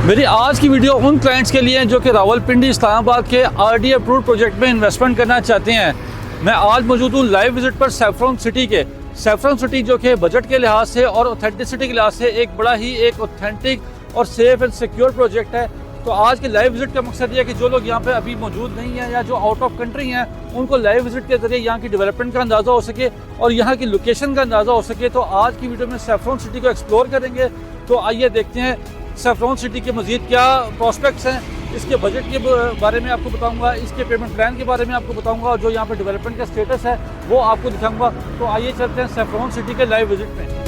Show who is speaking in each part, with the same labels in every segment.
Speaker 1: मेरी आज की वीडियो उन क्लाइंट्स के लिए है जो कि रावलपिंडी इस्लामाबाद के आरडी अप्रूव्ड प्रोजेक्ट में इन्वेस्टमेंट करना चाहते हैं। मैं आज मौजूद हूँ लाइव विजिट पर सैफरॉन सिटी के। सैफरॉन सिटी जो कि बजट के लिहाज से और ऑथेंटिसिटी के लिहाज से एक बड़ा ही एक ऑथेंटिक और सेफ एंड सिक्योर प्रोजेक्ट है। तो आज के लाइव विजिट का मकसद ये है कि जो लोग यहाँ पे अभी मौजूद नहीं हैं या जो आउट ऑफ कंट्री हैं उनको लाइव विजिट के जरिए यहाँ की डेवलपमेंट का अंदाज़ा हो सके और यहाँ की लोकेशन का अंदाज़ा हो सके। तो आज की वीडियो में सैफरॉन सिटी को एक्सप्लोर करेंगे। तो आइए देखते हैं सैफरॉन सिटी के मज़ीद क्या प्रॉस्पेक्ट्स हैं, इसके बजट के बारे में आपको बताऊंगा, इसके पेमेंट प्लान के बारे में आपको बताऊंगा और जो यहाँ पे डेवलपमेंट का स्टेटस है वो आपको दिखाऊंगा। तो आइए चलते हैं सैफरॉन सिटी के लाइव विजिट में।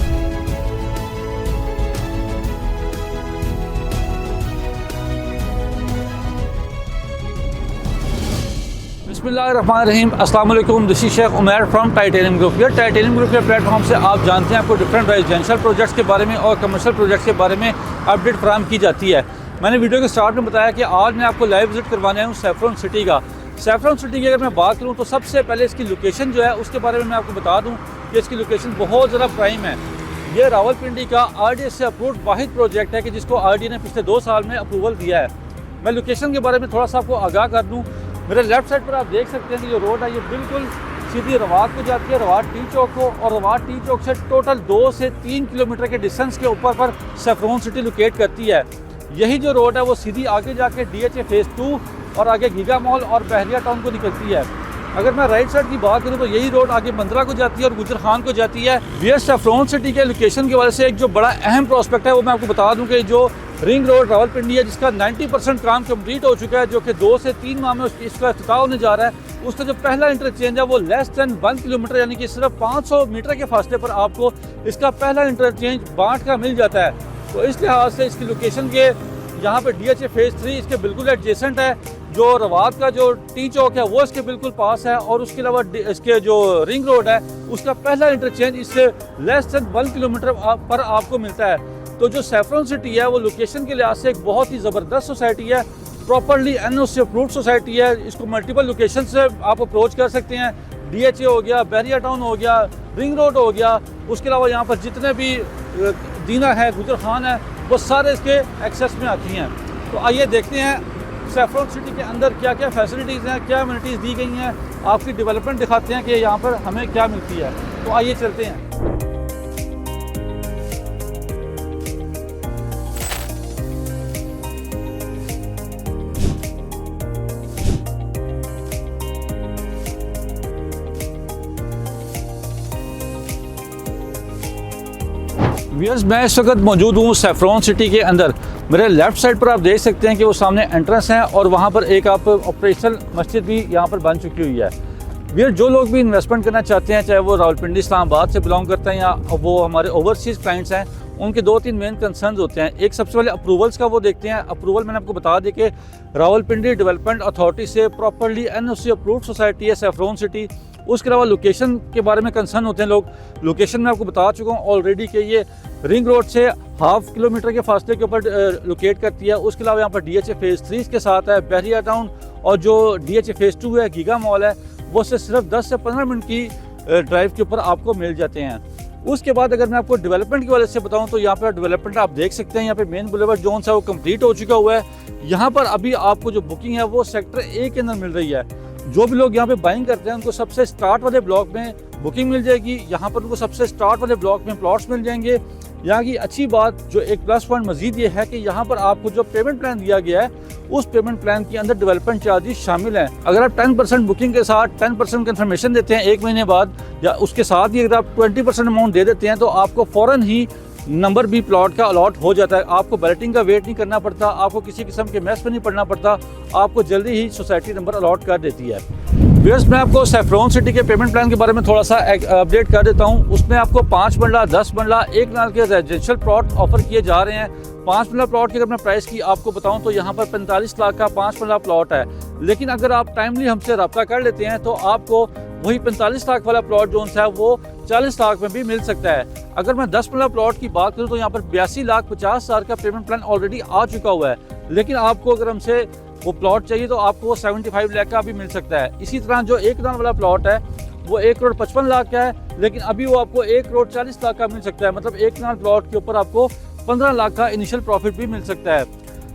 Speaker 1: बिस्मिल्लाहिर्रहमानिर्रहीम, अस्सलाम वालेकुम। This is Sheikh Umair from Titanium Group. ये टाइटेनियम ग्रुप के प्लेटफॉर्म से आप जानते हैं आपको डिफरेंट रेजिडेंशियल प्रोजेक्ट्स के बारे में और कमर्शियल प्रोजेक्ट्स के बारे में अपडेट फराहम की जाती है। मैंने वीडियो के स्टार्ट में बताया कि आज मैं आपको लाइव विजिट करवाने आया हूँ सैफरॉन सिटी का। सैफरॉन सिटी की अगर मैं बात करूँ तो सबसे पहले इसकी लोकेशन जो है उसके बारे में मैं आपको बता दूँ कि इसकी लोकेशन बहुत ज़्यादा प्राइम है। ये रावलपिंडी का आरडीए से अप्रूव्ड वाहिद प्रोजेक्ट है कि जिसको आरडीए ने पिछले 2 साल में अप्रूवल दिया है। मैं लोकेशन के बारे में थोड़ा सा आपको आगाह कर दूँ। मेरे लेफ्ट साइड पर आप देख सकते हैं कि जो रोड है ये बिल्कुल सीधी रवात को जाती है, रवात टी चौक को, और रवात टी चौक से टोटल 2 से 3 किलोमीटर के डिस्टेंस के ऊपर पर सैफरॉन सिटी लोकेट करती है। यही जो रोड है वो सीधी आगे जाके डीएचए फेज़ 2 और आगे गीगा मॉल और बहरिया टाउन को निकलती है। अगर मैं राइट साइड की बात करूँ तो यही रोड आगे मंदरा को जाती है और गुजर खान को जाती है। वीर सैफरॉन सिटी के लोकेशन की वजह से एक जो बड़ा अहम प्रॉस्पेक्ट है वो मैं आपको बता दूं कि जो रिंग रोड रावलपिंडी है जिसका 90% काम कंप्लीट हो चुका है, जो कि 2 से 3 माह में इसका इफ्तिताह होने जा रहा है। उसका जो पहला इंटरचेंज है वो लेस दैन 1 किलोमीटर यानी कि सिर्फ 500 मीटर के फासले पर आपको इसका पहला इंटरचेंज बाट का मिल जाता है। तो इस लिहाज से इसकी लोकेशन के यहाँ पे डीएचए फेज़ 3 इसके बिल्कुल एडजेसेंट है। जो रवात का जो टी चौक है वो इसके बिल्कुल पास है और उसके अलावा इसके जो रिंग रोड है उसका पहला इंटरचेंज इससे लेस दैन 1 किलोमीटर पर आपको मिलता है। तो जो सैफरॉन सिटी है वो लोकेशन के लिहाज से एक बहुत ही ज़बरदस्त सोसाइटी है, प्रॉपर्ली एनओसी अप्रूव्ड सोसाइटी है। इसको मल्टीपल लोकेशन से आप अप्रोच कर सकते हैं। डीएचए हो गया, बहरिया टाउन हो गया, रिंग रोड हो गया, उसके अलावा यहाँ पर जितने भी दीना है, गुजर खान है, वो सारे इसके एक्सेस में आती हैं। तो आइए देखते हैं सैफरॉन सिटी के अंदर क्या क्या फैसिलिटीज़ हैं, क्या एमिनिटीज़ दी गई हैं, आपकी डेवलपमेंट दिखाते हैं कि यहाँ पर हमें क्या मिलती है। तो आइए चलते हैं। व्यूअर्स, मैं इस वक्त मौजूद हूँ सैफरॉन सिटी के अंदर। मेरे लेफ़्ट साइड पर आप देख सकते हैं कि वो सामने एंट्रेंस है और वहाँ पर एक आप ऑपरेशनल मस्जिद भी यहाँ पर बन चुकी हुई है। व्यूअर्स, जो लोग भी इन्वेस्टमेंट करना चाहते हैं, चाहे वो रावलपिंडी इस्लामाबाद से बिलोंग करते हैं या वो हमारे ओवरसीज़ क्लाइंट्स हैं, उनके 2-3 मेन कंसर्न्स होते हैं। एक सबसे पहले अप्रूवल्स का वो देखते हैं। अप्रूवल मैंने आपको बता दी कि रावलपिंडी डेवलपमेंट अथॉरिटी से प्रॉपर्ली एनओसी अप्रूव्ड सोसाइटी है सैफरॉन सिटी। उसके अलावा लोकेशन के बारे में कंसर्न होते हैं लोग। लोकेशन में आपको बता चुका हूँ ऑलरेडी कि ये रिंग रोड से 1/2 किलोमीटर के फासले के ऊपर लोकेट करती है। उसके अलावा यहाँ पर डीएचए फेज़ 3 के साथ है, बहरिया टाउन और जो डीएचए फेज़ 2 है, गीगा मॉल है, वो से सिर्फ 10 से 15 मिनट की ड्राइव के ऊपर आपको मिल जाते हैं। उसके बाद अगर मैं आपको डेवलपमेंट की वजह से बताऊं तो यहाँ पर डेवलपमेंट आप देख सकते हैं। यहाँ पे मेन बुलेवार्ड जोन है वो कंप्लीट हो चुका हुआ है। यहाँ पर अभी आपको जो बुकिंग है वो सेक्टर A के अंदर मिल रही है। जो भी लोग यहाँ पे बाइंग करते हैं उनको सबसे स्टार्ट वाले ब्लॉक में बुकिंग मिल जाएगी। यहाँ पर उनको सबसे स्टार्ट वाले ब्लॉक में प्लॉट्स मिल जाएंगे। यहाँ की अच्छी बात जो एक प्लस पॉइंट मजीद ये है कि यहाँ पर आपको जो पेमेंट प्लान दिया गया है उस पेमेंट प्लान के अंदर डेवलपमेंट चार्जेस शामिल हैं। अगर आप 10% बुकिंग के साथ 10% कंफर्मेशन देते हैं 1 महीने बाद, या उसके साथ ही अगर आप 20% अमाउंट दे देते हैं तो आपको फ़ौरन ही नंबर भी प्लॉट का अलॉट हो जाता है। आपको बैलेटिंग का वेट नहीं करना पड़ता, आपको किसी किस्म के मैस में नहीं पड़ना पड़ता, आपको जल्दी ही सोसाइटी नंबर अलॉट कर देती है। व्यूअर्स, मैं आपको सैफरॉन सिटी के पेमेंट प्लान के बारे में थोड़ा सा अपडेट कर देता हूँ। उसमें आपको 5 बंगला, 10 बंगला, 1 कनाल के रेजिडेंशियल प्लॉट ऑफर किए जा रहे हैं। 5 बंगला प्लॉट की अगर मैं प्राइस की आपको बताऊँ तो यहाँ पर 45 लाख का 5 बंगला प्लॉट है। लेकिन अगर आप टाइमली हमसे रब्ता कर लेते हैं तो आपको वही 45 लाख वाला प्लॉट जो है वो 40 लाख में भी मिल सकता है। अगर मैं 10 बंगला प्लॉट की बात करूँ तो यहाँ पर 82,50,000 का पेमेंट प्लान ऑलरेडी आ चुका हुआ है। लेकिन आपको अगर हमसे वो प्लॉट चाहिए तो आपको वो 75 लाख का भी मिल सकता है। इसी तरह जो 1 कनाल वाला प्लॉट है वो 1,55,00,000 का है, लेकिन अभी वो आपको 1,40,00,000 का मिल सकता है। मतलब 1 कनाल प्लॉट के ऊपर आपको 15 लाख का इनिशियल प्रॉफिट भी मिल सकता है।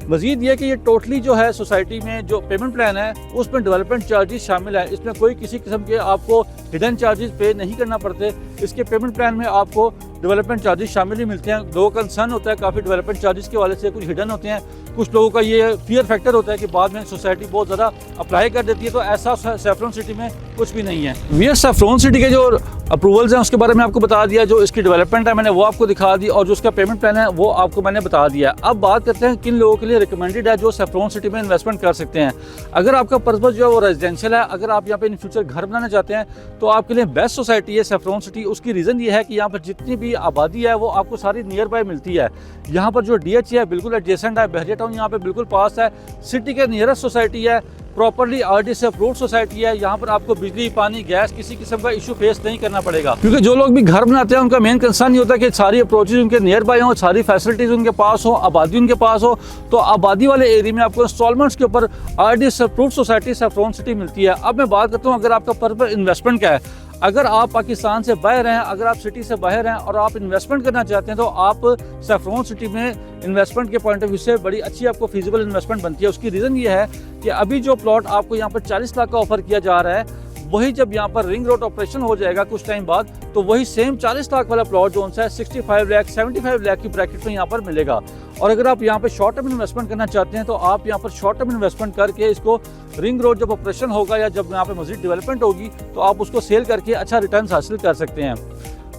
Speaker 1: मजीद ये कि ये टोटली जो है सोसाइटी में जो पेमेंट प्लान है उसमें डेवलपमेंट चार्जेस शामिल है। इसमें कोई किसी किस्म के आपको हिडन चार्जेस पे नहीं करना पड़ते। इसके पेमेंट प्लान में आपको डेवलपमेंट चार्जेस शामिल ही मिलते हैं। लोगों का कंसर्न होता है काफ़ी डेवलपमेंट चार्जेस के वाले से, कुछ हिडन होते हैं। कुछ लोगों का ये फियर फैक्टर होता है कि बाद में सोसाइटी बहुत ज़्यादा अप्लाई कर देती है, तो ऐसा सैफरॉन सिटी में कुछ भी नहीं है। वीयर सैफरॉन सिटी के जो अप्रूवल्स हैं उसके बारे में आपको बता दिया, जो इसकी डेवलपमेंट है मैंने वो आपको दिखा दी, और जो उसका पेमेंट प्लान है वो आपको मैंने बता दिया। अब बात करते हैं किन लोगों के लिए रिकमेंडेड है जो सैफरॉन सिटी में इन्वेस्टमेंट कर सकते हैं। अगर आपका पर्पस जो है वो रेजिडेंशियल है, अगर आप यहाँ पे इन फ्यूचर घर बनाना चाहते हैं तो आपके लिए बेस्ट सोसाइटी है सैफरॉन सिटी। उसकी रीज़न ये है कि यहाँ पर जितनी भी आबादी है वो आपको सारी नियर बाय मिलती है। यहाँ पर जो DH है बिल्कुल एडजेसेंट है, बहरिया टाउन यहाँ पे बिल्कुल पास है, सिटी के नियरेस्ट सोसाइटी है, प्रॉपर्ली RD से अप्रूव्ड सोसाइटी है। यहाँ पर आपको बिजली, पानी, गैस किसी किस्म का इशू फेस नहीं करना पड़ेगा, क्योंकि जो लोग भी घर बनाते हैं उनका मेन कंसर्न ये होता है कि सारी अप्रोचेज उनके नियर बाय हो, सारी फैसिलिटीज उनके पास हो, आबादी उनके पास हो। तो आबादी वाले एरिया में आपको इंस्टॉलमेंट्स के ऊपर RD से अप्रूव्ड सोसाइटी सैफरॉन सिटी मिलती है। अब मैं बात करता हूँ अगर आपका पर्पस इन्वेस्टमेंट का है, अगर आप पाकिस्तान से बाहर हैं, अगर आप सिटी से बाहर हैं और आप इन्वेस्टमेंट करना चाहते हैं तो आप सैफरॉन सिटी में इन्वेस्टमेंट के पॉइंट ऑफ व्यू से बड़ी अच्छी आपको फीजिबल इन्वेस्टमेंट बनती है। उसकी रीज़न ये है कि अभी जो प्लॉट आपको यहाँ पर 40 लाख का ऑफर किया जा रहा है, वही जब यहाँ पर रिंग रोड ऑपरेशन हो जाएगा कुछ टाइम बाद, तो वही सेम 40 लाख वाला प्लॉट जो है 65 लाख 75 लाख की ब्रैकेट में यहाँ पर मिलेगा। और अगर आप यहाँ पर शॉर्ट टर्म इन्वेस्टमेंट करना चाहते हैं तो आप यहाँ पर शॉर्ट टर्म इन्वेस्टमेंट करके इसको रिंग रोड जब ऑपरेशन होगा या जब यहाँ पर मजीद डेवलपमेंट होगी तो आप उसको सेल करके अच्छा रिटर्न हासिल कर सकते हैं।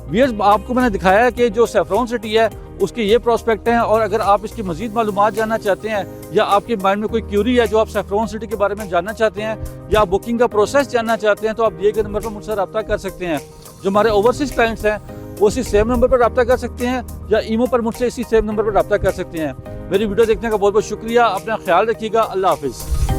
Speaker 1: व्यूअर्स, आपको मैंने दिखाया है कि जो सैफरॉन सिटी है उसके ये प्रोस्पेक्ट हैं, और अगर आप इसकी मजीद मालूमात जानना चाहते हैं या आपके माइंड में कोई क्यूरी है जो आप सैफरॉन सिटी के बारे में जानना चाहते हैं या बुकिंग का प्रोसेस जानना चाहते हैं तो आप दिए गए नंबर पर मुझसे रब्ता कर सकते हैं। जो हमारे ओवरसीज क्लाइंट्स हैं वो इसी सेम नंबर पर रब्ता कर सकते हैं या ईमो पर मुझसे इसी सेम नंबर पर रब्ता कर सकते हैं। मेरी वीडियो देखने का बहुत बहुत शुक्रिया। अपना ख्याल रखिएगा। अल्लाह हाफिज़।